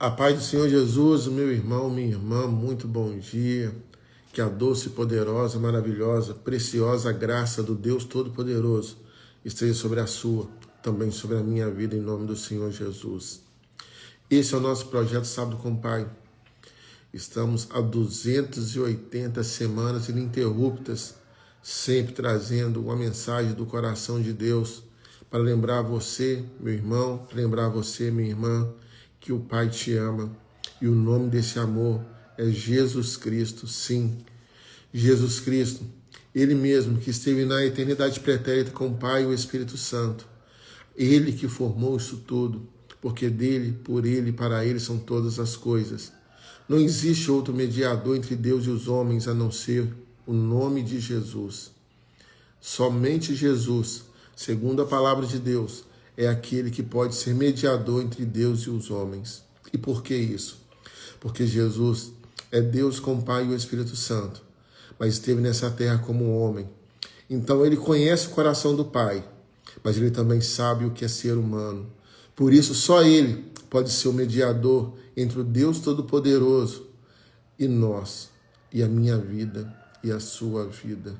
A paz do Senhor Jesus, meu irmão, minha irmã, muito bom dia. Que a doce, poderosa, maravilhosa, preciosa graça do Deus Todo-Poderoso esteja sobre a sua, também sobre a minha vida, em nome do Senhor Jesus. Esse é o nosso projeto Sábado com o Pai. Estamos há 280 semanas ininterruptas, sempre trazendo uma mensagem do coração de Deus para lembrar você, meu irmão, lembrar você, minha irmã, que o Pai te ama e o nome desse amor é Jesus Cristo, sim, Jesus Cristo, Ele mesmo que esteve na eternidade pretérita com o Pai e o Espírito Santo, Ele que formou isso tudo, porque dele, por Ele e para Ele são todas as coisas. Não existe outro mediador entre Deus e os homens a não ser o nome de Jesus. Somente Jesus, segundo a palavra de Deus, é aquele que pode ser mediador entre Deus e os homens. E por que isso? Porque Jesus é Deus com o Pai e o Espírito Santo, mas esteve nessa terra como homem. Então ele conhece o coração do Pai, mas ele também sabe o que é ser humano. Por isso só ele pode ser o mediador entre o Deus Todo-Poderoso e nós, e a minha vida e a sua vida.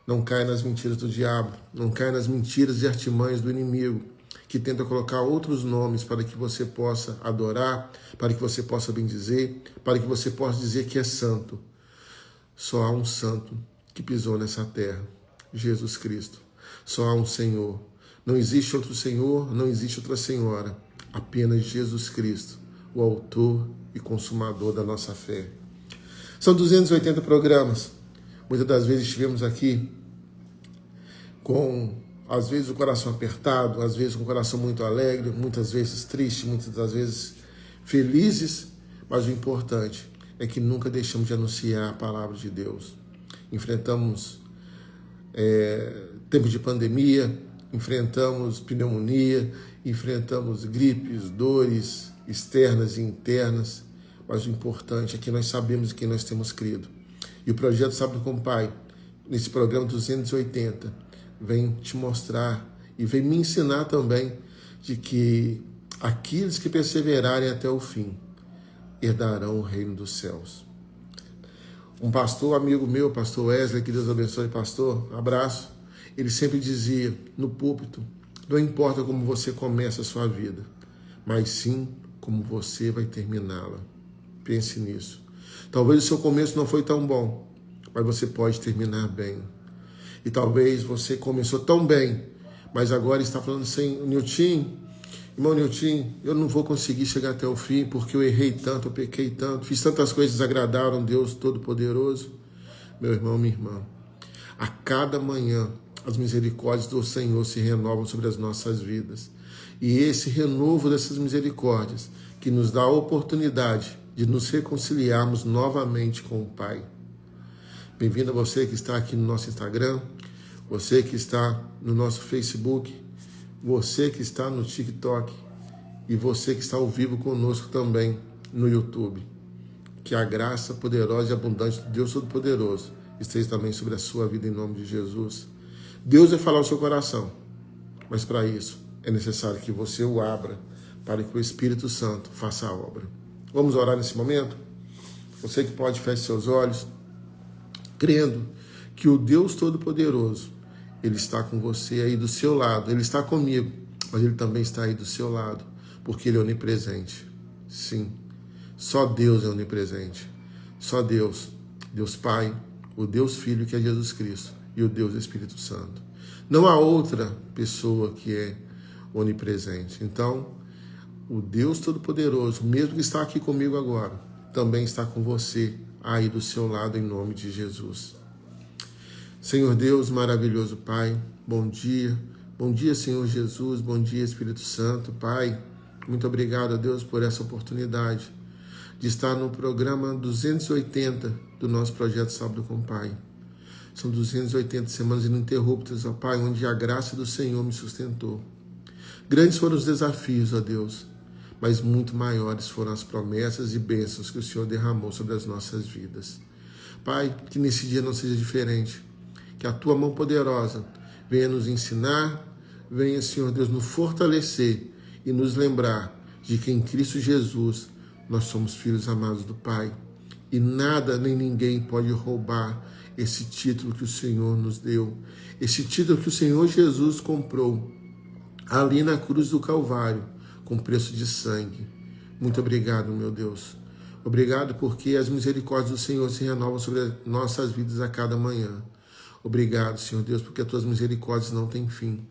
Não caia nas mentiras do diabo, não caia nas mentiras e artimanhas do inimigo, que tenta colocar outros nomes para que você possa adorar, para que você possa bendizer, para que você possa dizer que é santo. Só há um santo que pisou nessa terra, Jesus Cristo. Só há um Senhor. Não existe outro Senhor, não existe outra Senhora. Apenas Jesus Cristo, o autor e consumador da nossa fé. São 280 programas. Muitas das vezes estivemos aqui com, às vezes, o coração apertado, às vezes com o coração muito alegre, muitas vezes triste, muitas das vezes felizes, mas o importante é que nunca deixamos de anunciar a palavra de Deus. Enfrentamos tempo de pandemia, enfrentamos pneumonia, enfrentamos gripes, dores externas e internas, mas o importante é que nós sabemos em quem nós temos crido. E o projeto Sábado com o Pai, nesse programa 280, vem te mostrar e vem me ensinar também de que aqueles que perseverarem até o fim herdarão o reino dos céus. Um pastor, amigo meu, pastor Wesley, que Deus abençoe, pastor, abraço, ele sempre dizia no púlpito: não importa como você começa a sua vida, mas sim como você vai terminá-la. Pense nisso. Talvez o seu começo não foi tão bom, mas você pode terminar bem. E talvez você começou tão bem, mas agora está falando assim: Nilton, irmão Nilton, eu não vou conseguir chegar até o fim porque eu errei tanto, eu pequei tanto, fiz tantas coisas que desagradaram Deus Todo-Poderoso. Meu irmão, minha irmã, a cada manhã as misericórdias do Senhor se renovam sobre as nossas vidas. E esse renovo dessas misericórdias que nos dá a oportunidade de nos reconciliarmos novamente com o Pai. Bem-vindo a você que está aqui no nosso Instagram, você que está no nosso Facebook, você que está no TikTok e você que está ao vivo conosco também no YouTube. Que a graça poderosa e abundante de Deus Todo-Poderoso esteja também sobre a sua vida em nome de Jesus. Deus vai falar ao seu coração, mas para isso é necessário que você o abra para que o Espírito Santo faça a obra. Vamos orar nesse momento? Você que pode, feche seus olhos, crendo que o Deus Todo-Poderoso, Ele está com você aí do seu lado. Ele está comigo, mas Ele também está aí do seu lado, porque Ele é onipresente. Sim, só Deus é onipresente. Só Deus, Deus Pai, o Deus Filho, que é Jesus Cristo, e o Deus Espírito Santo. Não há outra pessoa que é onipresente. Então, o Deus Todo-Poderoso, mesmo que está aqui comigo agora, também está com você aí do seu lado, em nome de Jesus. Senhor Deus, maravilhoso Pai, bom dia. Bom dia, Senhor Jesus, bom dia, Espírito Santo. Pai, muito obrigado a Deus por essa oportunidade de estar no programa 280 do nosso projeto Sábado com o Pai. São 280 semanas ininterruptas, ó Pai, onde a graça do Senhor me sustentou. Grandes foram os desafios, ó Deus, mas muito maiores foram as promessas e bênçãos que o Senhor derramou sobre as nossas vidas. Pai, que nesse dia não seja diferente, que a Tua mão poderosa venha nos ensinar, venha, Senhor Deus, nos fortalecer e nos lembrar de que em Cristo Jesus Nós somos filhos amados do Pai. E nada nem ninguém pode roubar esse título que o Senhor nos deu. Esse título que o Senhor Jesus comprou ali na cruz do Calvário, com preço de sangue. Muito obrigado, meu Deus. Obrigado porque as misericórdias do Senhor se renovam sobre nossas vidas a cada manhã. Obrigado, Senhor Deus, porque as tuas misericórdias não têm fim.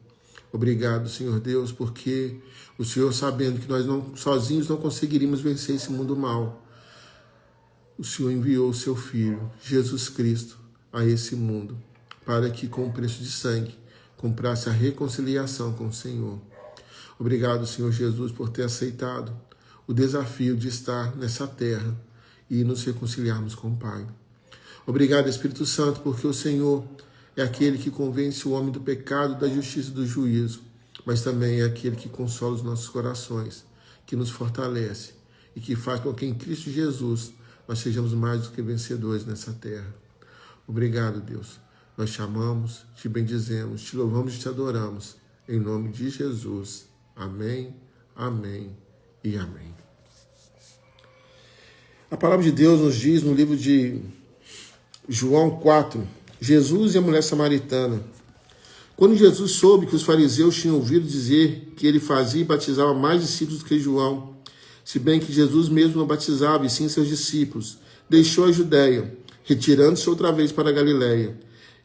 Obrigado, Senhor Deus, porque o Senhor, sabendo que nós sozinhos não conseguiríamos vencer esse mundo mal, o Senhor enviou o seu Filho, Jesus Cristo, a esse mundo, para que com o preço de sangue comprasse a reconciliação com o Senhor. Obrigado, Senhor Jesus, por ter aceitado o desafio de estar nessa terra e nos reconciliarmos com o Pai. Obrigado, Espírito Santo, porque o Senhor é aquele que convence o homem do pecado, da justiça e do juízo, mas também é aquele que consola os nossos corações, que nos fortalece e que faz com que em Cristo Jesus nós sejamos mais do que vencedores nessa terra. Obrigado, Deus. Nós te amamos, te bendizemos, te louvamos e te adoramos. Em nome de Jesus. Amém, amém e amém. A palavra de Deus nos diz no livro de João 4, Jesus e a mulher samaritana. Quando Jesus soube que os fariseus tinham ouvido dizer que ele fazia e batizava mais discípulos do que João, se bem que Jesus mesmo não batizava, e sim seus discípulos, deixou a Judéia, retirando-se outra vez para a Galiléia.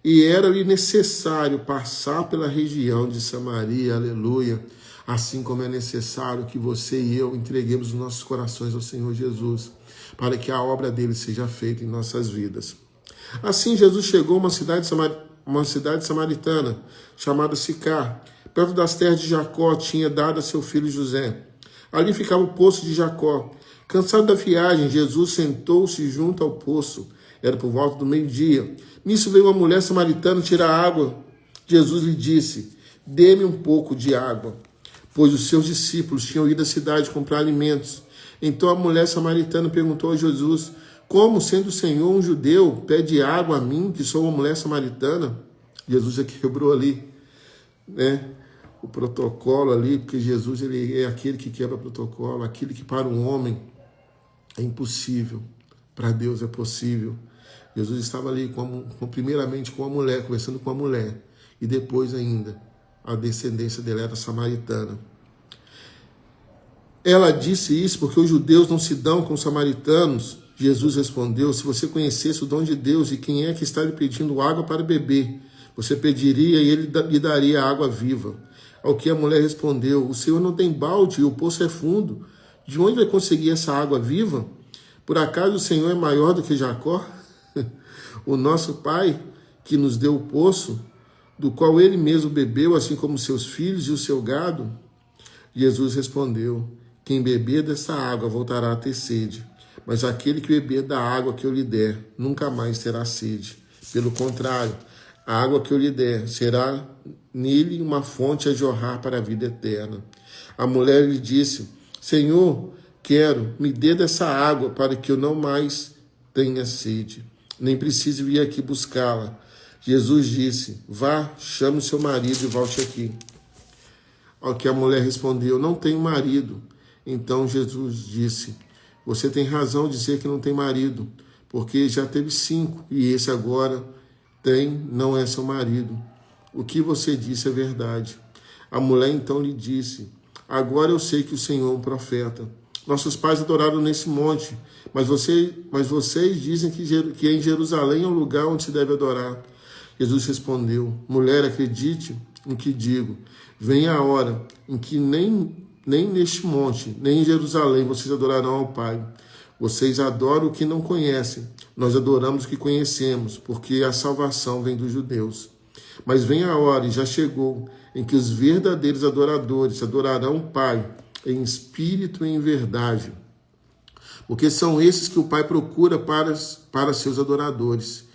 E era-lhe necessário passar pela região de Samaria, aleluia, assim como é necessário que você e eu entreguemos os nossos corações ao Senhor Jesus, para que a obra dele seja feita em nossas vidas. Assim, Jesus chegou a uma cidade samaritana, chamada Sicar, perto das terras de Jacó, tinha dado a seu filho José. Ali ficava o poço de Jacó. Cansado da viagem, Jesus sentou-se junto ao poço. Era por volta do meio-dia. Nisso veio uma mulher samaritana tirar água. Jesus lhe disse: dê-me um pouco de água, pois os seus discípulos tinham ido à cidade comprar alimentos. Então a mulher samaritana perguntou a Jesus: como, sendo o Senhor um judeu, pede água a mim, que sou uma mulher samaritana? Jesus já quebrou ali, né, o protocolo ali, porque Jesus ele é aquele que quebra o protocolo, aquele que para um homem é impossível, para Deus é possível. Jesus estava ali primeiramente com a mulher, conversando com a mulher, e depois ainda a descendência dela era samaritana. Ela disse isso porque os judeus não se dão com os samaritanos. Jesus respondeu: se você conhecesse o dom de Deus e quem é que está lhe pedindo água para beber, você pediria e ele lhe daria água viva. Ao que a mulher respondeu: o Senhor não tem balde e o poço é fundo. De onde vai conseguir essa água viva? Por acaso o Senhor é maior do que Jacó, o nosso pai, que nos deu o poço, do qual ele mesmo bebeu, assim como seus filhos e o seu gado? Jesus respondeu: quem beber dessa água voltará a ter sede, mas aquele que beber da água que eu lhe der nunca mais terá sede. Pelo contrário, a água que eu lhe der será nele uma fonte a jorrar para a vida eterna. A mulher lhe disse: Senhor, quero, me dê dessa água para que eu não mais tenha sede, nem precise vir aqui buscá-la. Jesus disse: vá, chame o seu marido e volte aqui. Ao que a mulher respondeu: não tenho marido. Então Jesus disse: você tem razão de dizer que não tem marido, porque já teve 5 e esse agora não é seu marido. O que você disse é verdade. A mulher então lhe disse: agora eu sei que o Senhor é um profeta. Nossos pais adoraram nesse monte, mas vocês dizem que em Jerusalém é o lugar onde se deve adorar. Jesus respondeu: mulher, acredite no que digo. Vem a hora em que nem neste monte, nem em Jerusalém vocês adorarão ao Pai. Vocês adoram o que não conhecem. Nós adoramos o que conhecemos, porque a salvação vem dos judeus. Mas vem a hora, e já chegou, em que os verdadeiros adoradores adorarão o Pai em espírito e em verdade, porque são esses que o Pai procura para seus adoradores.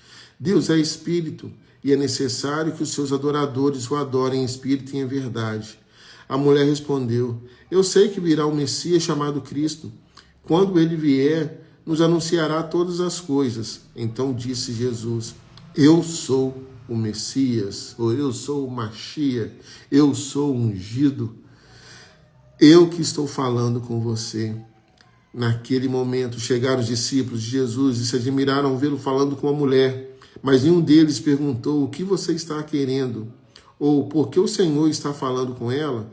Deus é espírito, e é necessário que os seus adoradores o adorem em espírito e em verdade. A mulher respondeu: eu sei que virá o Messias chamado Cristo. Quando ele vier, nos anunciará todas as coisas. Então disse Jesus: eu sou o Messias, ou eu sou o Mashiach, eu sou o ungido. Eu que estou falando com você. Naquele momento chegaram os discípulos de Jesus e se admiraram ao vê-lo falando com a mulher. Mas nenhum deles perguntou: o que você está querendo? Ou por que o Senhor está falando com ela?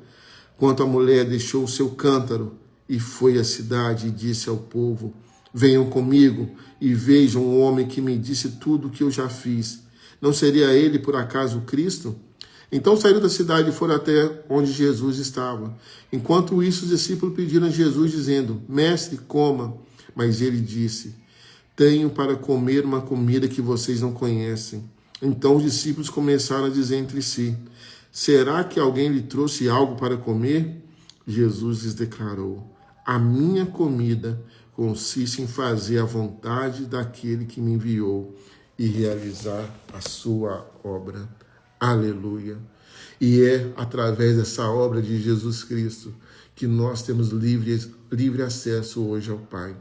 Quanto a mulher deixou o seu cântaro e foi à cidade e disse ao povo: venham comigo e vejam o homem que me disse tudo o que eu já fiz. Não seria ele, por acaso, o Cristo? Então saíram da cidade e foram até onde Jesus estava. Enquanto isso, os discípulos pediram a Jesus, dizendo: mestre, coma. Mas ele disse: tenho para comer uma comida que vocês não conhecem. Então os discípulos começaram a dizer entre si: será que alguém lhe trouxe algo para comer? Jesus lhes declarou: a minha comida consiste em fazer a vontade daquele que me enviou e realizar a sua obra. Aleluia. E é através dessa obra de Jesus Cristo que nós temos livre acesso hoje ao Pai.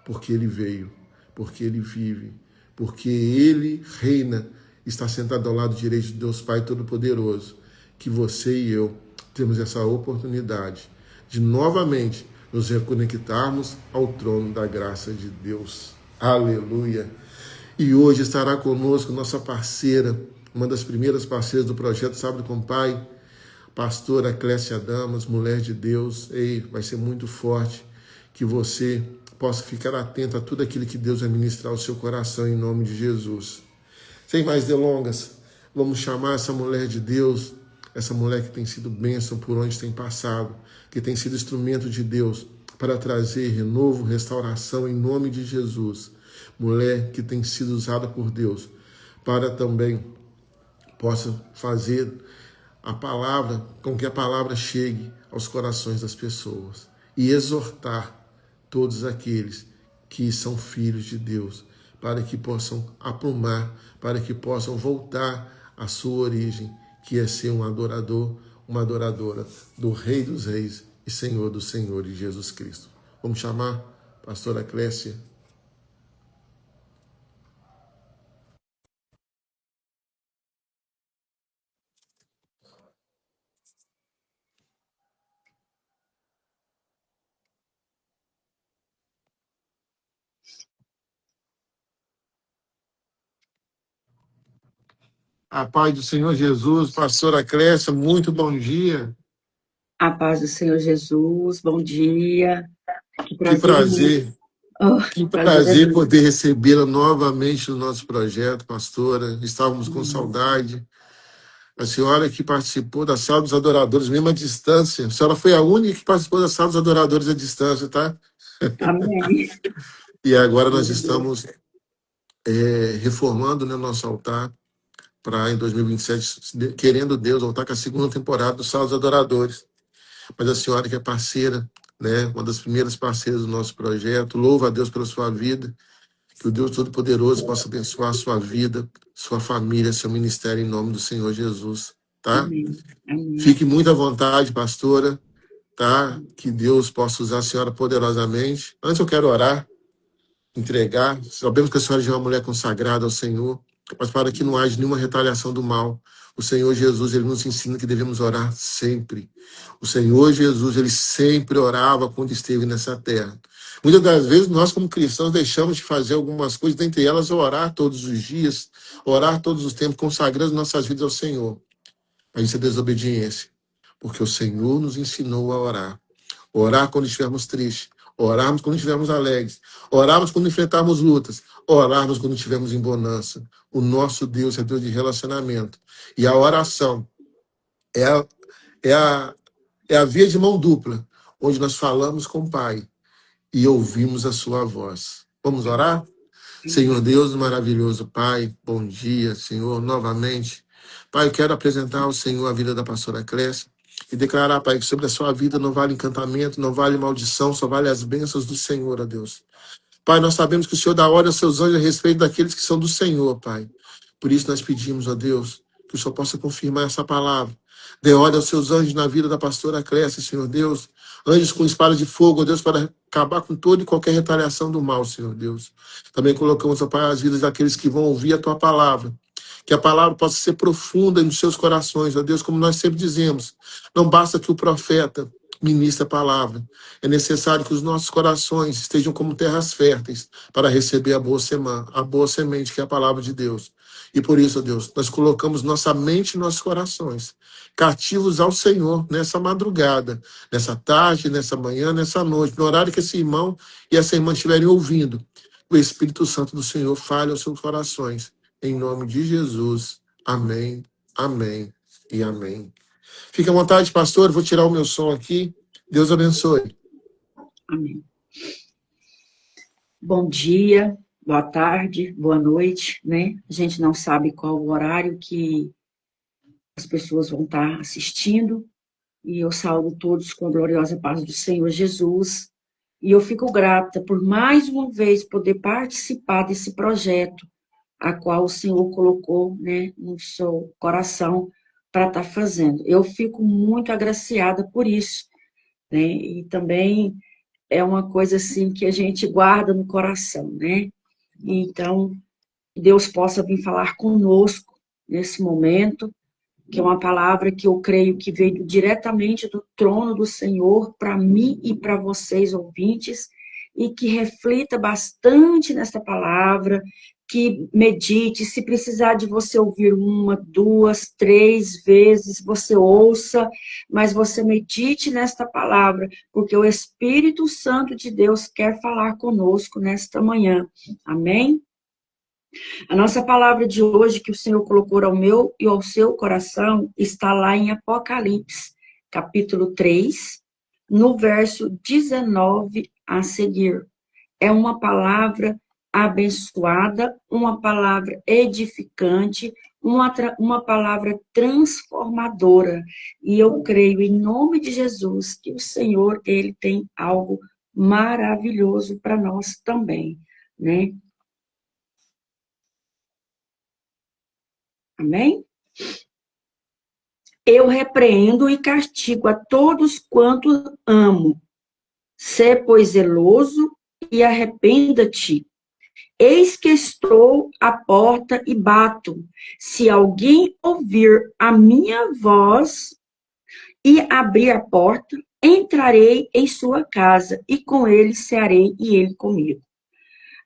Porque Ele veio, porque Ele vive, porque Ele reina, está sentado ao lado direito de Deus Pai Todo-Poderoso. Que você e eu temos essa oportunidade de novamente nos reconectarmos ao trono da graça de Deus. Aleluia. E hoje estará conosco nossa parceira, uma das primeiras parceiras do projeto Sábado com Pai, pastora Clécia Damas, mulher de Deus. Ei, vai ser muito forte, que você possa ficar atento a tudo aquilo que Deus vai ministrar ao seu coração, em nome de Jesus. Sem mais delongas, vamos chamar essa mulher de Deus, essa mulher que tem sido bênção por onde tem passado, que tem sido instrumento de Deus para trazer renovo, restauração, em nome de Jesus. Mulher que tem sido usada por Deus para também possa fazer a palavra, com que a palavra chegue aos corações das pessoas e exortar todos aqueles que são filhos de Deus, para que possam aprumar, para que possam voltar à sua origem, que é ser um adorador, uma adoradora do Rei dos Reis e Senhor dos Senhores, Jesus Cristo. Vamos chamar a pastora Clécia. A paz do Senhor Jesus, pastora Clécia, muito bom dia. A paz do Senhor Jesus, bom dia. Que Que prazer imenso. prazer, Oh, que prazer é prazer meu. poder recebê-la novamente no nosso projeto, pastora. Estávamos com Amém. saudade. A senhora que participou da Sala dos Adoradores, mesmo à distância. A senhora foi a única que participou da Sala dos Adoradores à distância, tá? Amém. E agora nós Glória a Deus. estamos reformando, né, nosso altar para, em 2027, querendo Deus, voltar com a segunda temporada do Sala dos Adoradores. Mas a senhora que é parceira, né, uma das primeiras parceiras do nosso projeto, louva a Deus pela sua vida, que o Deus Todo-Poderoso possa abençoar a sua vida, sua família, seu ministério, em nome do Senhor Jesus, tá? Amém. Amém. Fique muito à vontade, pastora, tá? Que Deus possa usar a senhora poderosamente. Antes eu quero orar, entregar. Sabemos que a senhora já é uma mulher consagrada ao Senhor, mas para que não haja nenhuma retaliação do mal, o Senhor Jesus, ele nos ensina que devemos orar sempre. O Senhor Jesus, ele sempre orava quando esteve nessa terra. Muitas das vezes nós, como cristãos, deixamos de fazer algumas coisas, dentre elas orar todos os dias, orar todos os tempos, consagrando nossas vidas ao Senhor. Mas isso é desobediência, porque o Senhor nos ensinou a orar. Orar quando estivermos tristes, orarmos quando estivermos alegres, orarmos quando enfrentarmos lutas, orarmos quando estivermos em bonança. O nosso Deus é Deus de relacionamento. E a oração é é a, é a via de mão dupla, onde nós falamos com o Pai e ouvimos a sua voz. Vamos orar? Senhor Deus maravilhoso, Pai, bom dia, Senhor, novamente. Pai, eu quero apresentar ao Senhor a vida da pastora Clécia e declarar, Pai, que sobre a sua vida não vale encantamento, não vale maldição, só vale as bênçãos do Senhor, ó Deus. Pai, nós sabemos que o Senhor dá ordem aos seus anjos a respeito daqueles que são do Senhor, Pai. Por isso nós pedimos, ó Deus, que o Senhor possa confirmar essa palavra. Dê ordem aos seus anjos na vida da pastora Clécia, Senhor Deus. Anjos com espada de fogo, ó Deus, para acabar com toda e qualquer retaliação do mal, Senhor Deus. Também colocamos, ó Pai, as vidas daqueles que vão ouvir a Tua palavra. Que a palavra possa ser profunda nos seus corações, ó Deus, como nós sempre dizemos. Não basta que o profeta ministre a palavra. É necessário que os nossos corações estejam como terras férteis para receber a boa semente, que é a palavra de Deus. E por isso, Deus, nós colocamos nossa mente e nossos corações cativos ao Senhor nessa madrugada, nessa tarde, nessa manhã, nessa noite, no horário que esse irmão e essa irmã estiverem ouvindo. O Espírito Santo do Senhor fale aos seus corações. Em nome de Jesus. Amém, amém e amém. Fique à vontade, pastor. Vou tirar o meu som aqui. Deus abençoe. Amém. Bom dia, boa tarde, boa noite, né? A gente não sabe qual o horário que as pessoas vão estar assistindo, e eu saúdo todos com a gloriosa paz do Senhor Jesus, e eu fico grata por mais uma vez poder participar desse projeto, a qual o Senhor colocou, né, no seu coração para estar fazendo. Eu fico muito agraciada por isso, né? E também é uma coisa assim que a gente guarda no coração, né? Então, Deus possa vir falar conosco nesse momento, que é uma palavra que eu creio que veio diretamente do trono do Senhor para mim e para vocês, ouvintes, e que reflita bastante nessa palavra, que medite, se precisar de você ouvir 1, 2, 3 vezes, você ouça, mas você medite nesta palavra, porque o Espírito Santo de Deus quer falar conosco nesta manhã. Amém? A nossa palavra de hoje, que o Senhor colocou ao meu e ao seu coração, está lá em Apocalipse, capítulo 3, no verso 19 a seguir. É uma palavra abençoada, uma palavra edificante, uma palavra transformadora. E eu creio, em nome de Jesus, que o Senhor, Ele tem algo maravilhoso para nós também, né? Amém? Eu repreendo e castigo a todos quantos amo. Sê, pois, zeloso e arrependa-te. Eis que estou à porta e bato. Se alguém ouvir a minha voz e abrir a porta, entrarei em sua casa, e com ele cearei e ele comigo.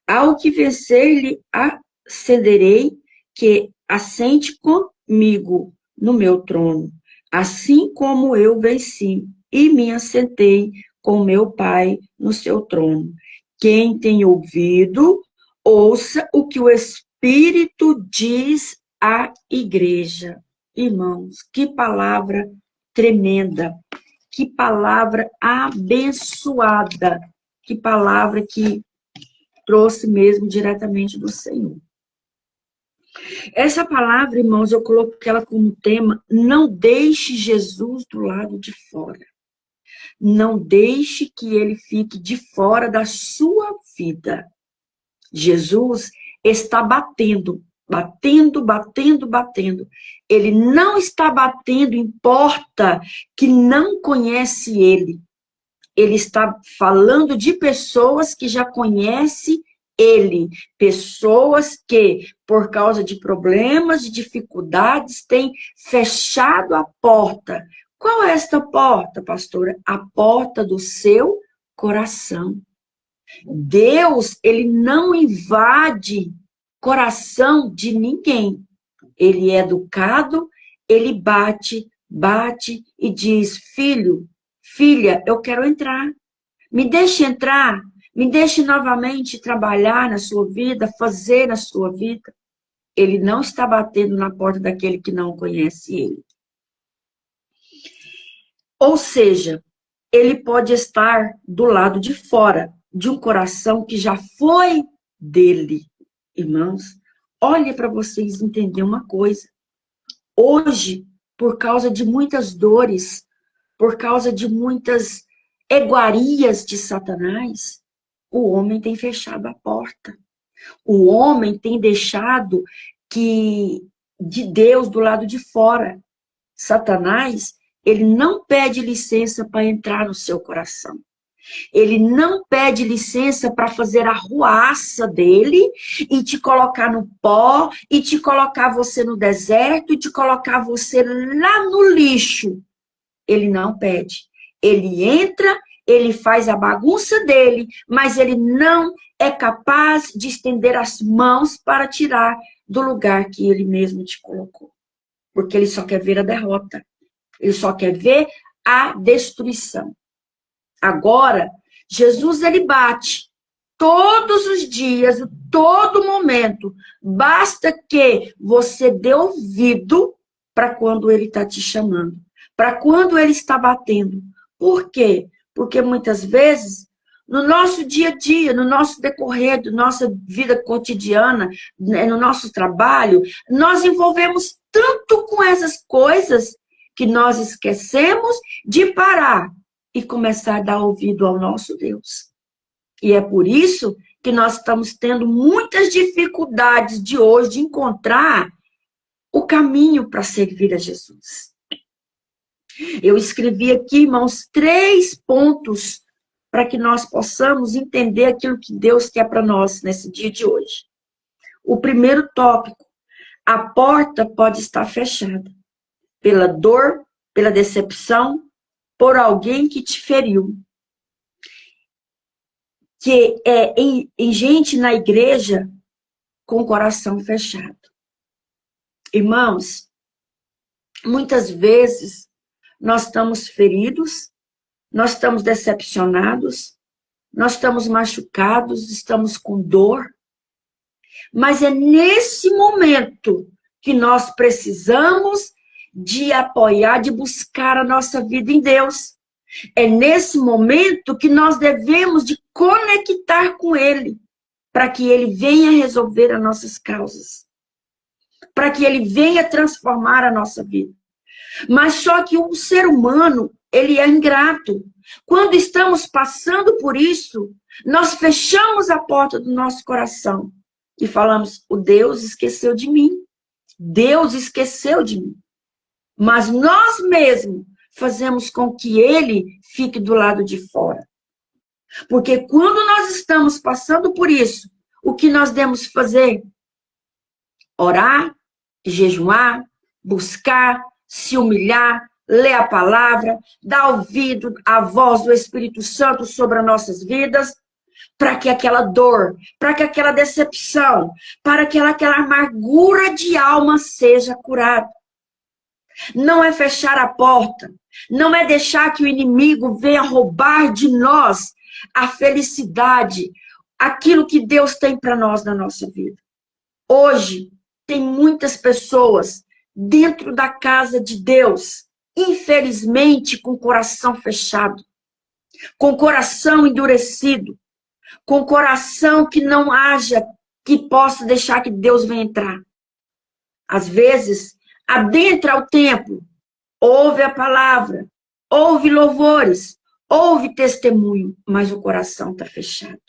Ao que vencer, lhe acederei que assente comigo no meu trono, assim como eu venci e me assentei com meu Pai no seu trono. Quem tem ouvido, ouça o que o Espírito diz à igreja. Irmãos, que palavra tremenda, que palavra abençoada, que palavra que trouxe mesmo diretamente do Senhor. Essa palavra, irmãos, eu coloquei ela como tema: não deixe Jesus do lado de fora. Não deixe que ele fique de fora da sua vida. Jesus está batendo, batendo, batendo, batendo. Ele não está batendo em porta que não conhece ele. Ele está falando de pessoas que já conhecem ele. Pessoas que, por causa de problemas, de dificuldades, têm fechado a porta. Qual é esta porta, pastora? A porta do seu coração. Deus, ele não invade coração de ninguém. Ele é educado, ele bate, bate e diz: filho, filha, eu quero entrar. Me deixe entrar. Me deixe novamente trabalhar na sua vida, fazer na sua vida. Ele não está batendo na porta daquele que não conhece ele. Ou seja, ele pode estar do lado de fora de um coração que já foi dele. Irmãos, olhe para vocês entenderem uma coisa. Hoje, por causa de muitas dores, por causa de muitas iguarias de Satanás, o homem tem fechado a porta. O homem tem deixado de Deus do lado de fora. Satanás, ele não pede licença para entrar no seu coração. Ele não pede licença para fazer a ruaça dele e te colocar no pó, e te colocar você no deserto, e te colocar você lá no lixo. Ele não pede. Ele entra, ele faz a bagunça dele, mas ele não é capaz de estender as mãos para tirar do lugar que ele mesmo te colocou. Porque ele só quer ver a derrota. Ele só quer ver a destruição. Agora, Jesus, ele bate todos os dias, todo momento. Basta que você dê ouvido para quando ele está te chamando, para quando ele está batendo. Por quê? Porque muitas vezes, no nosso dia a dia, no nosso decorrer da nossa vida cotidiana, no nosso trabalho, nós envolvemos tanto com essas coisas que nós esquecemos de parar e começar a dar ouvido ao nosso Deus. E é por isso que nós estamos tendo muitas dificuldades de hoje de encontrar o caminho para servir a Jesus. Eu escrevi aqui, irmãos, 3 pontos para que nós possamos entender aquilo que Deus quer para nós nesse dia de hoje. O primeiro tópico: a porta pode estar fechada pela dor, pela decepção, por alguém que te feriu. Que é em gente na igreja com o coração fechado. Irmãos, muitas vezes nós estamos feridos, nós estamos decepcionados, nós estamos machucados, estamos com dor, mas é nesse momento que nós precisamos de apoiar, de buscar a nossa vida em Deus. É nesse momento que nós devemos de conectar com Ele, para que Ele venha resolver as nossas causas, para que Ele venha transformar a nossa vida. Mas só que o ser humano, ele é ingrato. Quando estamos passando por isso, nós fechamos a porta do nosso coração e falamos: o Deus esqueceu de mim. Deus esqueceu de mim. Mas nós mesmos fazemos com que ele fique do lado de fora. Porque quando nós estamos passando por isso, o que nós devemos fazer? Orar, jejuar, buscar, se humilhar, ler a palavra, dar ouvido à voz do Espírito Santo sobre as nossas vidas, para que aquela dor, para que aquela decepção, para que aquela amargura de alma seja curada. Não é fechar a porta, não é deixar que o inimigo venha roubar de nós a felicidade, aquilo que Deus tem para nós na nossa vida. Hoje, tem muitas pessoas dentro da casa de Deus, infelizmente, com o coração fechado, com o coração endurecido, com o coração que não haja, que possa deixar que Deus venha entrar. Às vezes, adentra o templo, ouve a palavra, ouve louvores, ouve testemunho, mas o coração está fechado.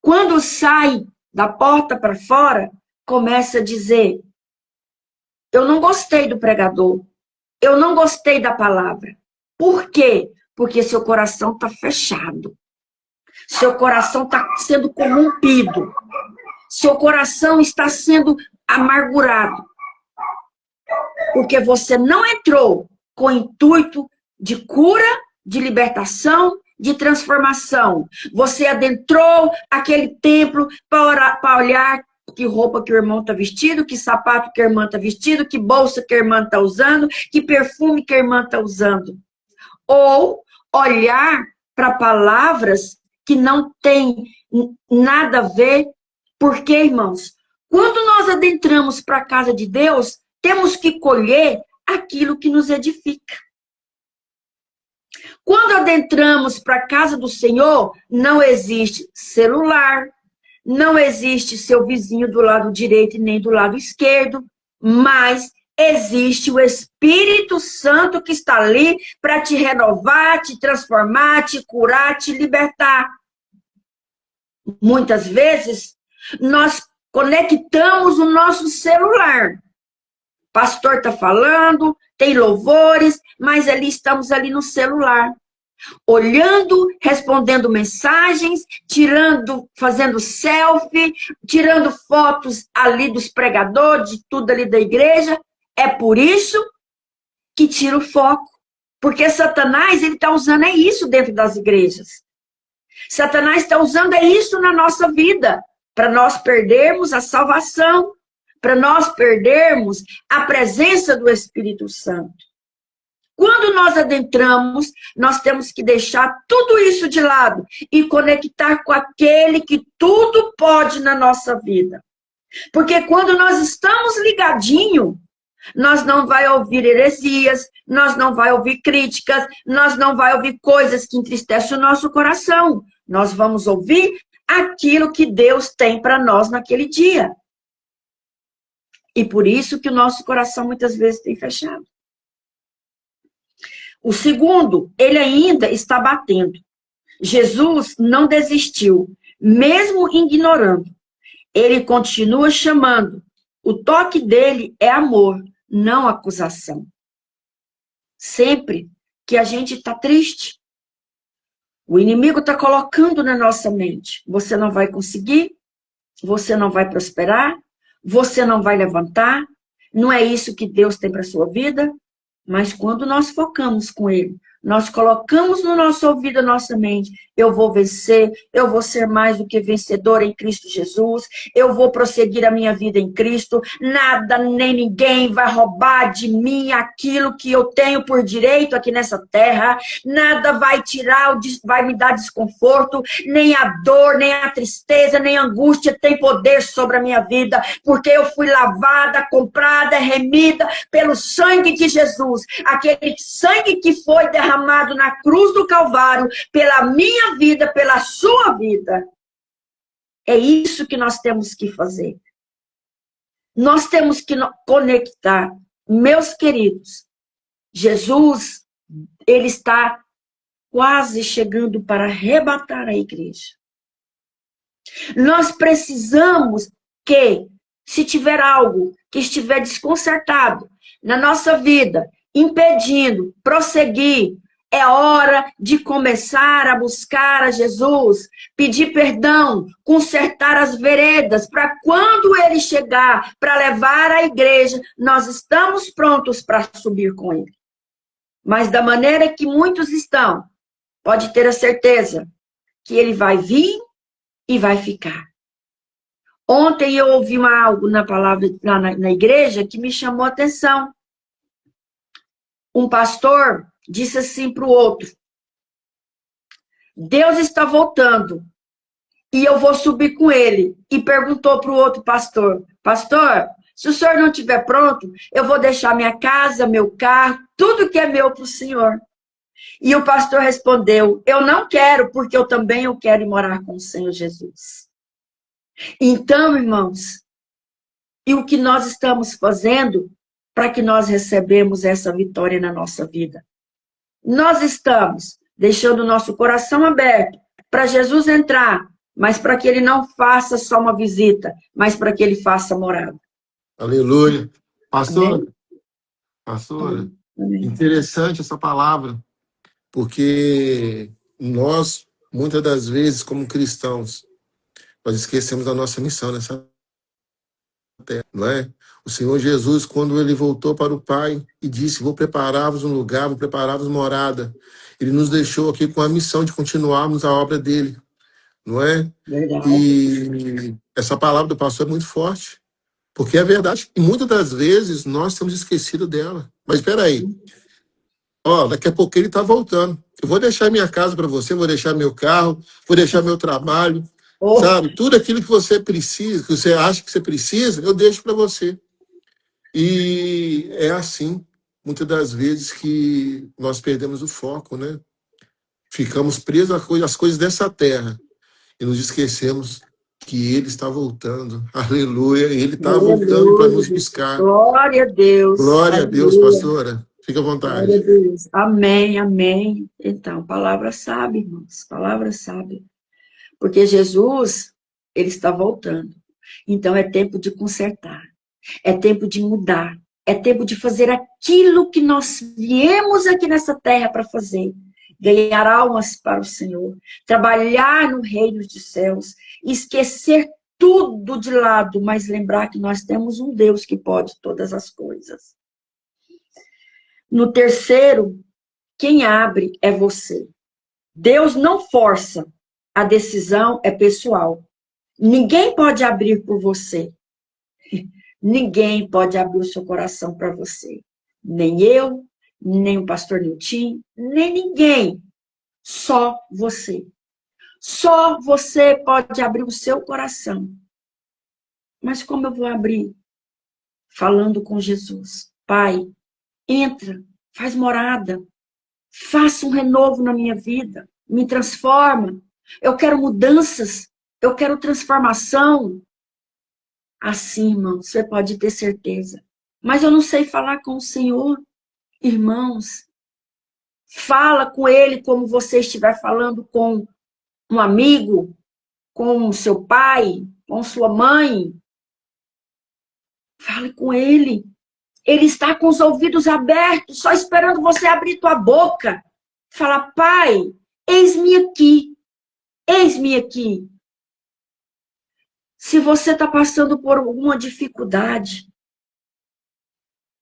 Quando sai da porta para fora, começa a dizer: eu não gostei do pregador, eu não gostei da palavra. Por quê? Porque seu coração está fechado. Seu coração está sendo corrompido. Seu coração está sendo amargurado. Porque você não entrou com o intuito de cura, de libertação, de transformação. Você adentrou aquele templo para olhar que roupa que o irmão está vestido, que sapato que a irmã está vestido, que bolsa que a irmã está usando, que perfume que a irmã está usando. Ou olhar para palavras que não tem nada a ver. Porque, irmãos, quando nós adentramos para a casa de Deus, temos que colher aquilo que nos edifica. Quando adentramos para a casa do Senhor, não existe celular, não existe seu vizinho do lado direito e nem do lado esquerdo, mas existe o Espírito Santo que está ali para te renovar, te transformar, te curar, te libertar. Muitas vezes, nós conectamos o nosso celular. Pastor está falando, tem louvores, mas estamos ali no celular. Olhando, respondendo mensagens, fazendo selfie, tirando fotos ali dos pregadores, de tudo ali da igreja. É por isso que tira o foco. Porque Satanás, ele está usando isso dentro das igrejas. Satanás está usando isso na nossa vida, para nós perdermos a salvação, para nós perdermos a presença do Espírito Santo. Quando nós adentramos, nós temos que deixar tudo isso de lado e conectar com aquele que tudo pode na nossa vida. Porque quando nós estamos ligadinhos, nós não vai ouvir heresias, nós não vai ouvir críticas, nós não vai ouvir coisas que entristecem o nosso coração. Nós vamos ouvir aquilo que Deus tem para nós naquele dia. E por isso que o nosso coração muitas vezes tem fechado. O segundo, ele ainda está batendo. Jesus não desistiu, mesmo ignorando. Ele continua chamando. O toque dele é amor, não acusação. Sempre que a gente está triste, o inimigo está colocando na nossa mente: você não vai conseguir, você não vai prosperar, você não vai levantar, não é isso que Deus tem para a sua vida. Mas quando nós focamos com ele, nós colocamos no nosso ouvido, a nossa mente: eu vou vencer, eu vou ser mais do que vencedor em Cristo Jesus, eu vou prosseguir a minha vida em Cristo, nada nem ninguém vai roubar de mim aquilo que eu tenho por direito aqui nessa terra, nada vai tirar, vai me dar desconforto, nem a dor, nem a tristeza, nem a angústia tem poder sobre a minha vida, porque eu fui lavada, comprada, remida pelo sangue de Jesus, aquele sangue que foi derramado na cruz do Calvário, pela minha vida, pela sua vida. É isso que nós temos que fazer. Nós temos que conectar. Meus queridos, Jesus, ele está quase chegando para arrebatar a igreja. Nós precisamos que, se tiver algo que estiver desconcertado na nossa vida, impedindo prosseguir, é hora de começar a buscar a Jesus, pedir perdão, consertar as veredas, para quando ele chegar para levar a igreja, nós estamos prontos para subir com ele. Mas da maneira que muitos estão, pode ter a certeza que ele vai vir e vai ficar. Ontem eu ouvi algo na palavra lá na igreja que me chamou a atenção. Um pastor disse assim para o outro: Deus está voltando e eu vou subir com ele. E perguntou para o outro pastor: pastor, se o senhor não estiver pronto, eu vou deixar minha casa, meu carro, tudo que é meu para o senhor. E o pastor respondeu: eu não quero, porque eu também quero ir morar com o Senhor Jesus. Então, irmãos, e o que nós estamos fazendo para que nós recebemos essa vitória na nossa vida? Nós estamos deixando o nosso coração aberto para Jesus entrar, mas para que ele não faça só uma visita, mas para que ele faça morada. Aleluia. Pastora, Amém. Interessante essa palavra, porque nós, muitas das vezes, como cristãos, nós esquecemos da nossa missão nessa terra, não é? O Senhor Jesus, quando ele voltou para o Pai e disse: vou preparar-vos um lugar, vou preparar-vos morada, ele nos deixou aqui com a missão de continuarmos a obra dele, não é? Verdade. E essa palavra do pastor é muito forte, porque é verdade que muitas das vezes nós temos esquecido dela. Mas espera aí, daqui a pouco ele está voltando. Eu vou deixar minha casa para você, vou deixar meu carro, vou deixar meu trabalho, sabe? Tudo aquilo que você precisa, que você acha que você precisa, eu deixo para você. E é assim, muitas das vezes, que nós perdemos o foco, né? Ficamos presos às coisas dessa terra e nos esquecemos que ele está voltando. Aleluia! Ele está voltando para nos buscar. Glória a Deus. Glória a Deus, pastora. Fica à vontade. Glória a Deus. Amém, amém. Então, palavra sábia, irmãos. Palavra sábia. Porque Jesus, ele está voltando. Então, é tempo de consertar. É tempo de mudar. É tempo de fazer aquilo que nós viemos aqui nessa terra para fazer. Ganhar almas para o Senhor. Trabalhar no reino dos céus. Esquecer tudo de lado, mas lembrar que nós temos um Deus que pode todas as coisas. No terceiro, Quem abre é você. Deus não força. A decisão é pessoal. Ninguém pode abrir por você. Ninguém pode abrir o seu coração para você. Nem eu, nem o pastor Nilton, nem ninguém. Só você. Só você pode abrir o seu coração. Mas como eu vou abrir? Falando com Jesus. Pai, entra, faz morada. Faça um renovo na minha vida. Me transforma. Eu quero mudanças. Eu quero transformação. Assim, irmão, você pode ter certeza. Mas eu não sei falar com o Senhor. Irmãos, fala com Ele como você estiver falando com um amigo, com seu pai, com sua mãe. Fale com Ele. Ele está com os ouvidos abertos, só esperando você abrir tua boca. Fala, Pai, eis-me aqui. Eis-me aqui. Se você está passando por alguma dificuldade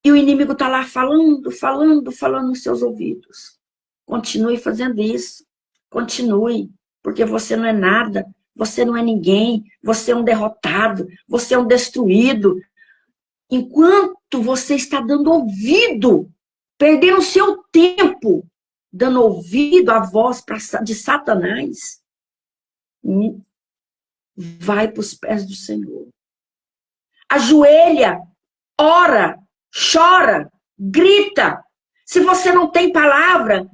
e o inimigo está lá falando nos seus ouvidos, continue fazendo isso. Continue, porque você não é nada, você não é ninguém, você é um derrotado, você é um destruído. Enquanto você está dando ouvido, perdendo o seu tempo, dando ouvido à voz de Satanás, vai para os pés do Senhor. Ajoelha, ora, chora, grita. Se você não tem palavra,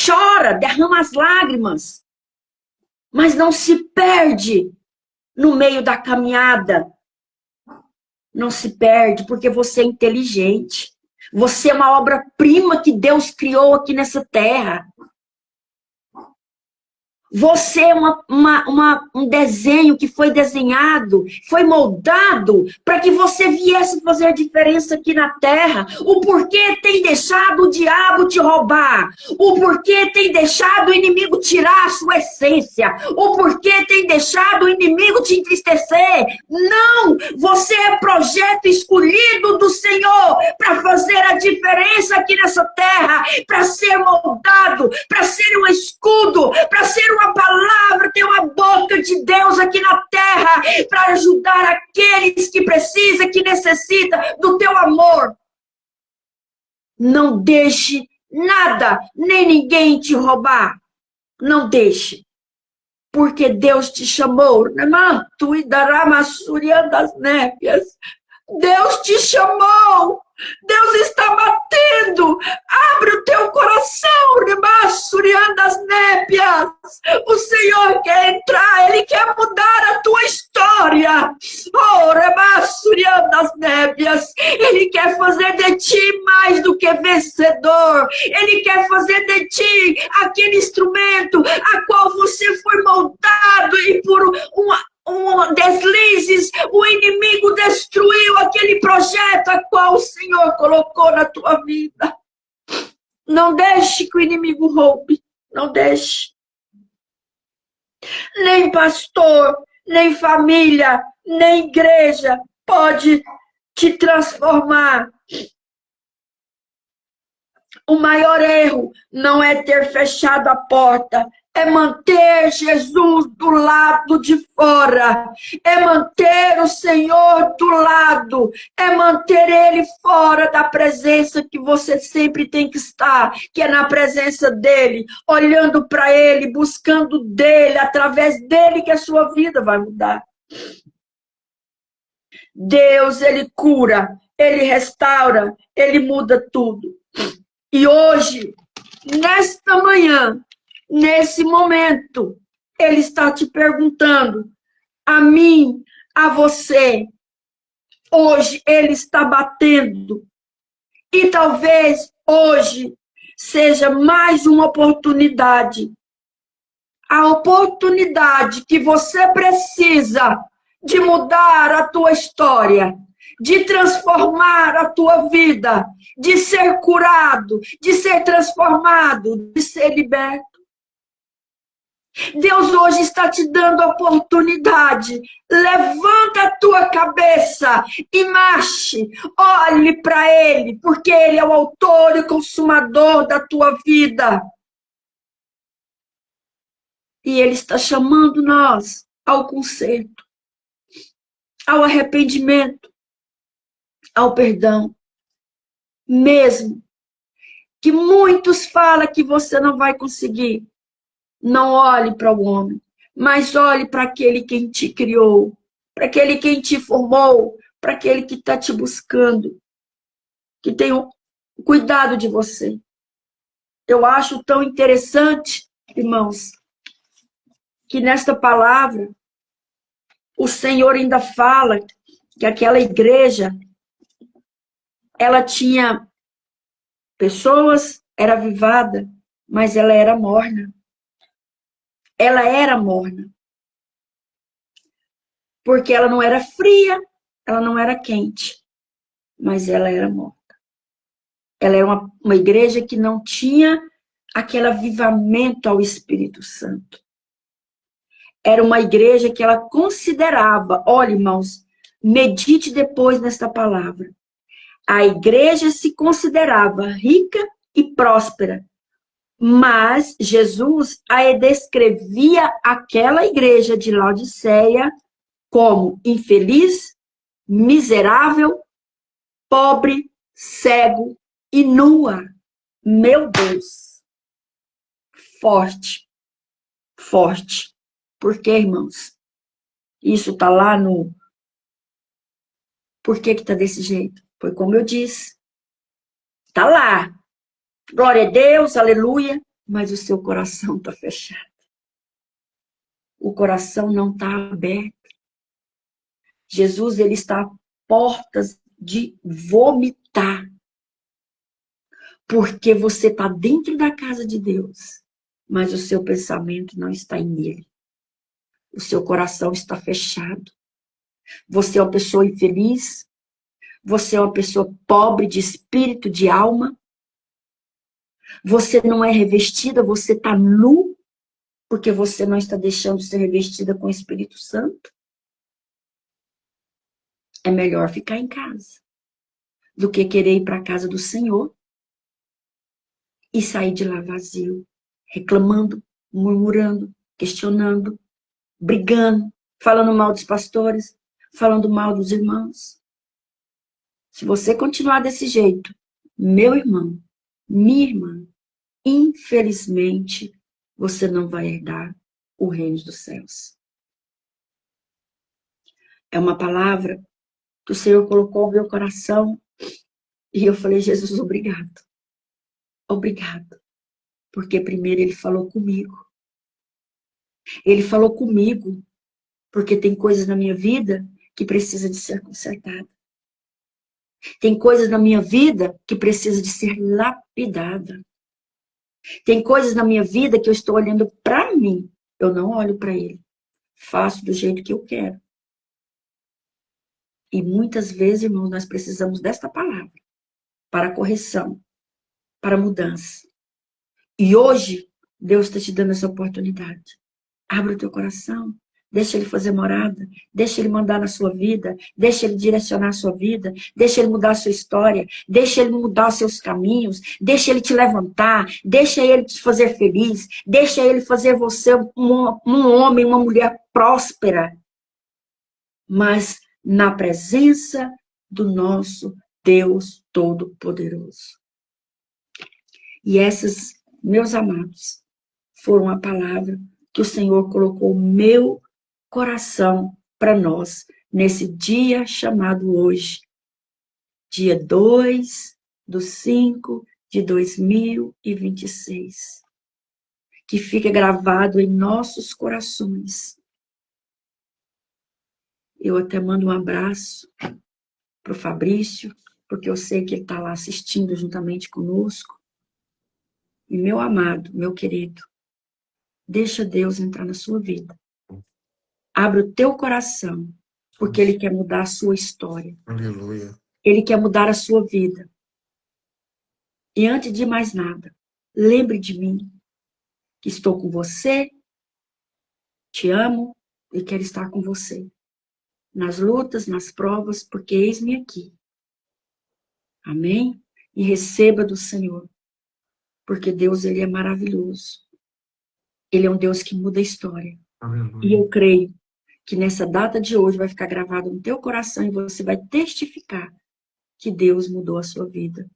chora, derrama as lágrimas. Mas não se perde no meio da caminhada. Não se perde, porque você é inteligente. Você é uma obra-prima que Deus criou aqui nessa terra. Você é um desenho que foi desenhado, foi moldado para que você viesse fazer diferença aqui na terra. O porquê tem deixado o diabo te roubar? O porquê tem deixado o inimigo tirar a sua essência? O porquê tem deixado o inimigo te entristecer? Não! Você é projeto escolhido do Senhor para fazer a diferença aqui nessa terra, para ser moldado, para ser um escudo, para ser uma palavra, ter uma boca de Deus aqui na terra para ajudar aqueles que precisam, que necessitam do teu amor. Não deixe nada, nem ninguém te roubar. Não deixe. Porque Deus te chamou. Deus te chamou. Deus está batendo. Abre o teu coração, das népias. O Senhor quer entrar, Ele quer mudar a tua história. Oh, das népias. Ele quer fazer de ti mais do que vencedor. Ele quer fazer de ti aquele instrumento a qual você foi moldado e por deslizes, o inimigo destruiu aquele projeto a qual o Senhor colocou na tua vida. Não deixe que o inimigo roube. Não deixe. Nem pastor, nem família, nem igreja pode te transformar. O maior erro não é ter fechado a porta, é manter Jesus do lado de fora, é manter o Senhor do lado, é manter Ele fora da presença que você sempre tem que estar, que é na presença dEle, olhando para Ele, buscando dEle, através dEle que a sua vida vai mudar. Deus, Ele cura, Ele restaura, Ele muda tudo. E hoje, nesta manhã, nesse momento, Ele está te perguntando, a mim, a você. Hoje Ele está batendo. E talvez hoje seja mais uma oportunidade. A oportunidade que você precisa de mudar a tua história, de transformar a tua vida, de ser curado, de ser transformado, de ser liberto. Deus hoje está te dando a oportunidade. Levanta a tua cabeça e marche. Olhe para Ele, porque Ele é o autor e consumador da tua vida. E Ele está chamando nós ao conserto, ao arrependimento, ao perdão. Mesmo que muitos falam que você não vai conseguir, não olhe para o homem, mas olhe para aquele quem te criou, para aquele quem te formou, para aquele que está te buscando, que tem o cuidado de você. Eu acho tão interessante, irmãos, que nesta palavra o Senhor ainda fala que aquela igreja, ela tinha pessoas, era avivada, mas ela era morna. Ela era morna. Porque ela não era fria, ela não era quente, mas ela era morta. Ela era uma igreja que não tinha aquele avivamento ao Espírito Santo. Era uma igreja que ela considerava, olha, irmãos, medite depois nesta palavra. A igreja se considerava rica e próspera, mas Jesus a descrevia aquela igreja de Laodiceia como infeliz, miserável, pobre, cego e nua. Meu Deus! Forte, forte. Por quê, irmãos? Isso está lá no... Por que está desse jeito? Foi como eu disse. Está lá. Glória a Deus, aleluia. Mas o seu coração está fechado. O coração não está aberto. Jesus, ele está a portas de vomitar. Porque você está dentro da casa de Deus, mas o seu pensamento não está nele. O seu coração está fechado. Você é uma pessoa infeliz. Você é uma pessoa pobre de espírito, de alma. Você não é revestida, você está nu, porque você não está deixando de ser revestida com o Espírito Santo. É melhor ficar em casa do que querer ir para a casa do Senhor e sair de lá vazio, reclamando, murmurando, questionando, brigando, falando mal dos pastores, falando mal dos irmãos. Se você continuar desse jeito, meu irmão, minha irmã, infelizmente, você não vai herdar o reino dos céus. É uma palavra que o Senhor colocou no meu coração e eu falei, Jesus, obrigado. Obrigado. Porque primeiro Ele falou comigo. Ele falou comigo porque tem coisas na minha vida que precisa de ser consertada. Tem coisas na minha vida que precisa de ser lapidada. Tem coisas na minha vida que eu estou olhando para mim. Eu não olho para Ele. Faço do jeito que eu quero. E muitas vezes, irmãos, nós precisamos desta palavra para correção, para mudança. E hoje, Deus está te dando essa oportunidade. Abra o teu coração. Deixa Ele fazer morada, deixa Ele mandar na sua vida, deixa Ele direcionar a sua vida, deixa Ele mudar a sua história, deixa Ele mudar os seus caminhos, deixa Ele te levantar, deixa Ele te fazer feliz, deixa Ele fazer você um homem, uma mulher próspera, mas na presença do nosso Deus Todo-Poderoso. E essas, meus amados, foram a palavra que o Senhor colocou no meu coração para nós, nesse dia chamado hoje, dia 2/5/2026. Que fique gravado em nossos corações. Eu até mando um abraço para o Fabrício, porque eu sei que ele está lá assistindo juntamente conosco. E meu amado, meu querido, deixa Deus entrar na sua vida. Abra o teu coração, porque Ele quer mudar a sua história. Aleluia. Ele quer mudar a sua vida. E antes de mais nada, lembre de mim, que estou com você Te amo e quero estar com você. Nas lutas, nas provas, porque eis-me aqui. Amém? E receba do Senhor. Porque Deus, Ele é maravilhoso. Ele é um Deus que muda a história. E Aleluia. eu creio que nessa data de hoje vai ficar gravado no teu coração e você vai testificar que Deus mudou a sua vida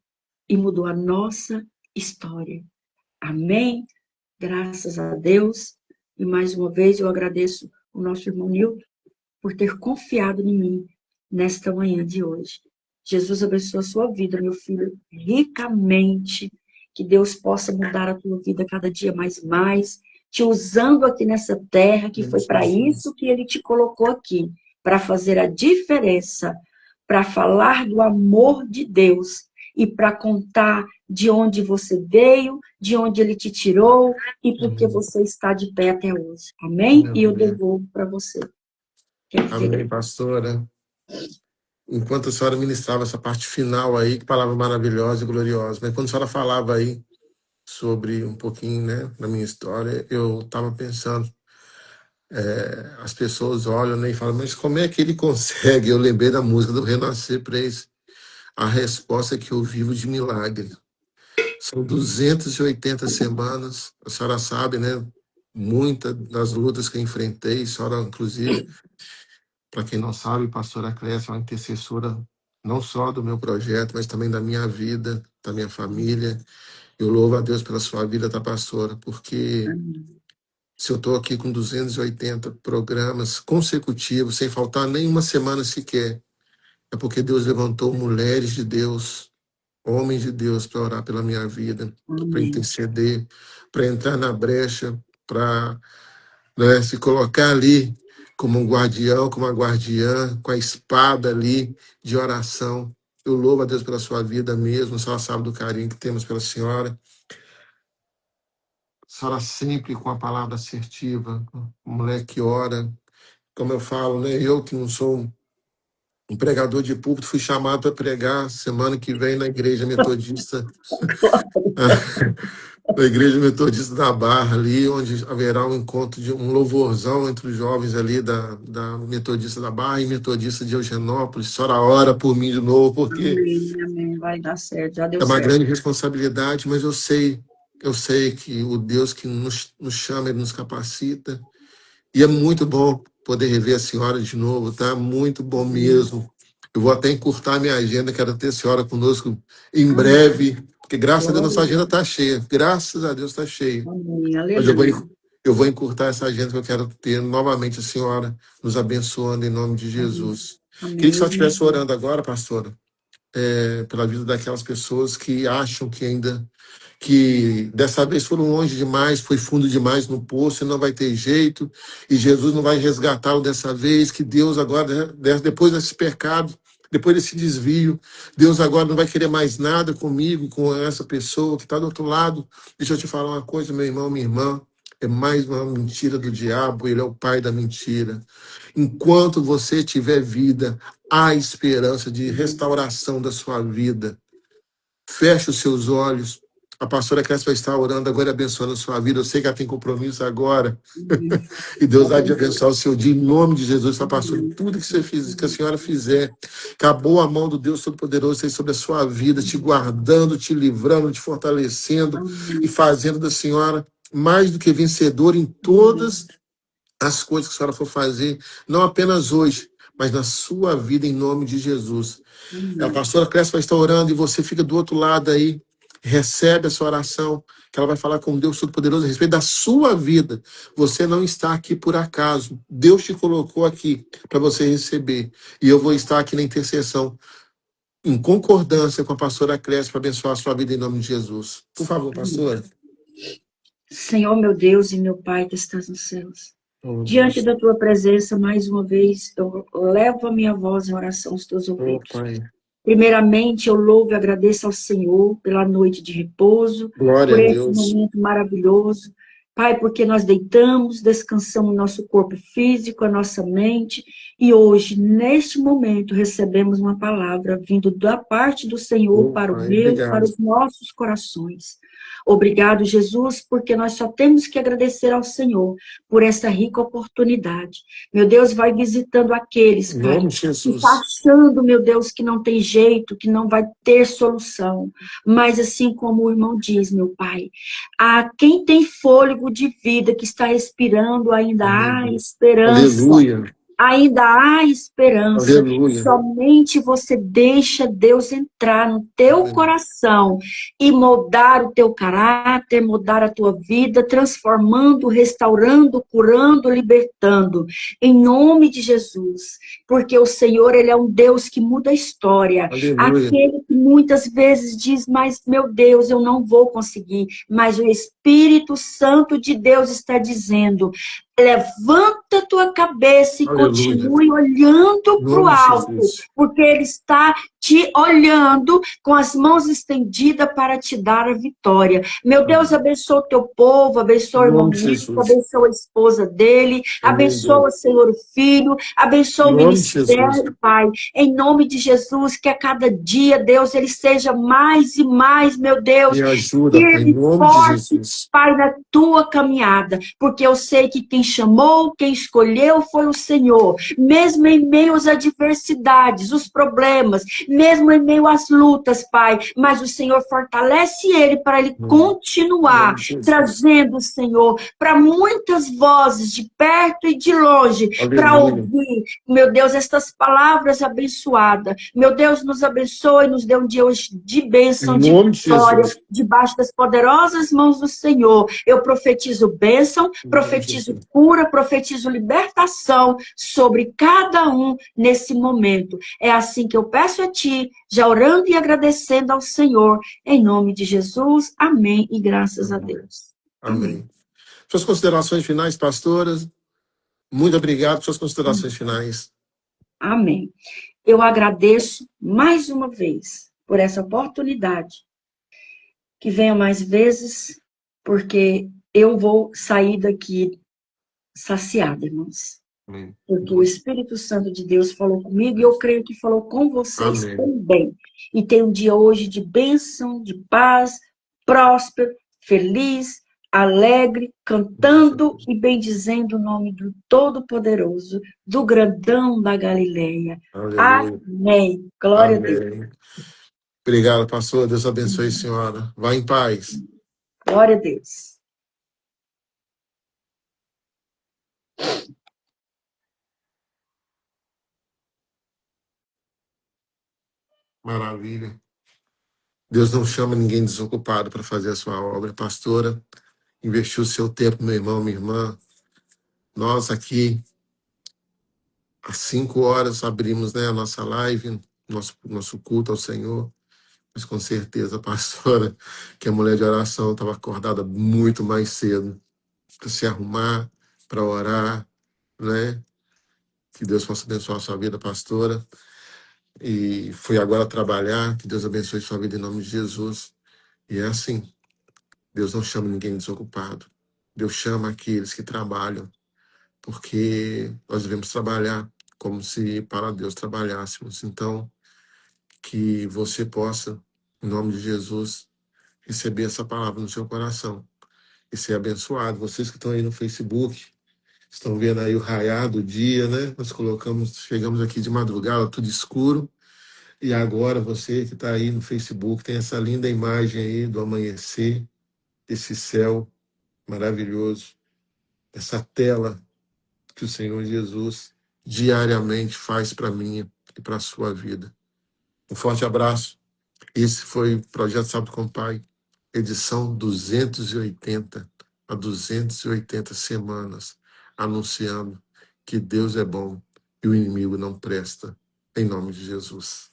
e mudou a nossa história. Amém? Graças a Deus. E mais uma vez eu agradeço o nosso irmão Nilton por ter confiado em mim nesta manhã de hoje. Jesus abençoe a sua vida, meu filho, ricamente. Que Deus possa mudar a tua vida cada dia mais e mais, te usando aqui nessa terra, que foi para isso que Ele te colocou aqui, para fazer a diferença, para falar do amor de Deus e para contar de onde você veio, de onde Ele te tirou e porque você está de pé até hoje. Amém? E eu devolvo para você. Amém, pastora. Enquanto a senhora ministrava essa parte final aí, que palavra maravilhosa e gloriosa, mas quando a senhora falava aí sobre um pouquinho, né, da minha história, eu estava pensando, as pessoas olham, né, e falam, mas como é que ele consegue? Eu lembrei da música do Renascer Praise. A resposta é que eu vivo de milagre. São 280 semanas, a senhora sabe, né, muitas das lutas que eu enfrentei, a senhora, inclusive, para quem não sabe, a pastora Clécia é uma intercessora não só do meu projeto, mas também da minha vida, da minha família. Eu louvo a Deus pela sua vida, tá, pastora? Porque se eu estou aqui com 280 programas consecutivos, sem faltar nenhuma semana sequer, é porque Deus levantou mulheres de Deus, homens de Deus, para orar pela minha vida, para interceder, para entrar na brecha, para, né, se colocar ali como um guardião, como uma guardiã, com a espada ali de oração. Eu louvo a Deus pela sua vida mesmo, a senhora sabe do carinho que temos pela senhora. A senhora sempre com a palavra assertiva, uma mulher que ora. Como eu falo, né? Eu que não sou um pregador de púlpito, fui chamado para pregar semana que vem na Igreja Metodista, na Igreja Metodista da Barra, ali, onde haverá um encontro de um louvorzão entre os jovens ali da Metodista da Barra e Metodista de Eugenópolis. A senhora ora por mim de novo, porque Amém, amém. Vai dar certo, já deu é uma certo. grande responsabilidade, mas eu sei que o Deus que nos chama, Ele nos capacita. E é muito bom poder rever a senhora de novo, tá? Muito bom mesmo. Eu vou até encurtar minha agenda, quero ter a senhora conosco em breve, porque graças a Deus nossa agenda está cheia. Graças a Deus está cheia. Amém, Mas aleluia. eu vou encurtar essa agenda que eu quero ter novamente a senhora nos abençoando em nome de Jesus. Queria que a senhora Amém. estivesse orando agora, pastora, pela vida daquelas pessoas que acham que dessa vez foram longe demais, foi fundo demais no poço e não vai ter jeito, e Jesus não vai resgatá-lo dessa vez, que Deus agora, depois desse pecado, depois desse desvio, Deus agora não vai querer mais nada comigo, com essa pessoa que está do outro lado. Deixa eu te falar uma coisa, meu irmão, minha irmã, é mais uma mentira do diabo, ele é o pai da mentira. Enquanto você tiver vida, há esperança de restauração da sua vida. Feche os seus olhos. A pastora Clécia vai estar orando agora, abençoando a sua vida. Eu sei que ela tem compromisso agora. E Deus há de abençoar o seu dia. Em nome de Jesus, está passando tudo que você fizer, que a senhora fizer. Acabou a mão do Deus Todo-Poderoso sobre a sua vida, te guardando, te livrando, te fortalecendo e fazendo da senhora mais do que vencedor em todas as coisas que a senhora for fazer, não apenas hoje, mas na sua vida, em nome de Jesus. A pastora Clécia vai estar orando e você fica do outro lado aí, recebe essa oração, que ela vai falar com Deus Todo-Poderoso a respeito da sua vida. Você não está aqui por acaso. Deus te colocou aqui para você receber. E eu vou estar aqui na intercessão, em concordância com a pastora Clécia, para abençoar a sua vida em nome de Jesus. Por favor, pastora. Senhor, meu Deus e meu Pai que estás nos céus. Oh, Diante Deus. da tua presença, mais uma vez, eu levo a minha voz em oração aos teus Oh, ouvidos. Pai. Primeiramente, eu louvo e agradeço ao Senhor pela noite de repouso, Glória por a esse Deus. momento maravilhoso Pai, porque nós deitamos, descansamos nosso corpo físico, a nossa mente, e hoje, neste momento, recebemos uma palavra vindo da parte do Senhor Oh, para o Pai, meu, para obrigado. os nossos corações. Obrigado, Jesus, porque nós só temos que agradecer ao Senhor por essa rica oportunidade. Meu Deus, vai visitando aqueles, Em Pai, nome de que está Jesus. achando, meu Deus, que não tem jeito, que não vai ter solução. Mas assim como o irmão diz, meu Pai, a quem tem fôlego de vida, que está respirando, ainda Amém, há Deus. esperança. Aleluia. Ainda há esperança. Aleluia. Somente você deixa Deus entrar no teu Aleluia. coração e moldar o teu caráter, mudar a tua vida, transformando, restaurando, curando, libertando. Em nome de Jesus. Porque o Senhor, Ele é um Deus que muda a história. Aleluia. Aquele que muitas vezes diz, mas meu Deus, eu não vou conseguir. Mas o Espírito Santo de Deus está dizendo, levanta a tua cabeça e Aleluia. continue olhando Em para o nome de alto, Jesus. porque Ele está te olhando com as mãos estendidas para te dar a vitória. Meu Deus, Amém. abençoa o teu povo, Em abençoa o irmão nome de Milton, Jesus. abençoa a esposa dele, Amém, Deus. abençoa, Senhor, o filho, Em abençoa o nome de Jesus. ministério, Pai, em nome de Jesus, que a cada dia, Deus, ele seja mais e mais, meu Deus, Me ajuda, Pai, em firme, nome de forte, Jesus. Pai, na tua caminhada, porque eu sei que quem chamou, quem escolheu foi o Senhor, mesmo em meio às adversidades, os problemas, mesmo em meio às lutas, Pai, mas o Senhor fortalece ele para ele Em continuar nome de Jesus. trazendo, Senhor, para muitas vozes de perto e de longe, para Aleluia. ouvir, meu Deus, estas palavras abençoadas. Meu Deus, nos abençoe, nos dê um dia hoje de Em bênção, de nome de vitória, Jesus. debaixo das poderosas mãos do Senhor. Eu profetizo bênção, Em nome de profetizo Jesus. cura, profetizo libertação sobre cada um nesse momento. É assim que eu peço a Ti, já orando e agradecendo ao Senhor, em nome de Jesus. Amém e graças a Amém. Deus. Amém. Amém. Suas considerações finais, pastoras? Muito obrigado por suas considerações finais. Amém. Eu agradeço mais uma vez por essa oportunidade. Que venha mais vezes, porque eu vou sair daqui saciada, irmãos. Amém. Porque o Espírito Santo de Deus falou comigo e eu creio que falou com vocês Amém. também. E tem um dia hoje de bênção, de paz, próspero, feliz, alegre, cantando e bendizendo o nome do Todo-Poderoso, do grandão da Galileia. Aleluia. Amém. Glória a Deus. Amém. Obrigado, pastor. Deus abençoe a senhora. Vá em paz. Glória a Deus. Maravilha. Deus não chama ninguém desocupado para fazer a sua obra. Pastora, investiu o seu tempo, meu irmão, minha irmã. Nós aqui, às 5 horas, abrimos, né, a nossa live, nosso culto ao Senhor. Mas com certeza, a pastora, que é mulher de oração, estava acordada muito mais cedo para se arrumar, para orar, né? Que Deus possa abençoar a sua vida, pastora. E fui agora trabalhar, que Deus abençoe sua vida em nome de Jesus. E é assim, Deus não chama ninguém desocupado. Deus chama aqueles que trabalham, porque nós devemos trabalhar como se para Deus trabalhássemos. Então, que você possa, em nome de Jesus, receber essa palavra no seu coração e ser abençoado. Vocês que estão aí no Facebook, estão vendo aí o raiar do dia, né? Nós chegamos aqui de madrugada, tudo escuro. E agora você que está aí no Facebook tem essa linda imagem aí do amanhecer, esse céu maravilhoso, essa tela que o Senhor Jesus diariamente faz para mim e para a sua vida. Um forte abraço. Esse foi o Projeto Sábado com o Pai, edição 280, há 280 semanas, anunciando que Deus é bom e o inimigo não presta, em nome de Jesus.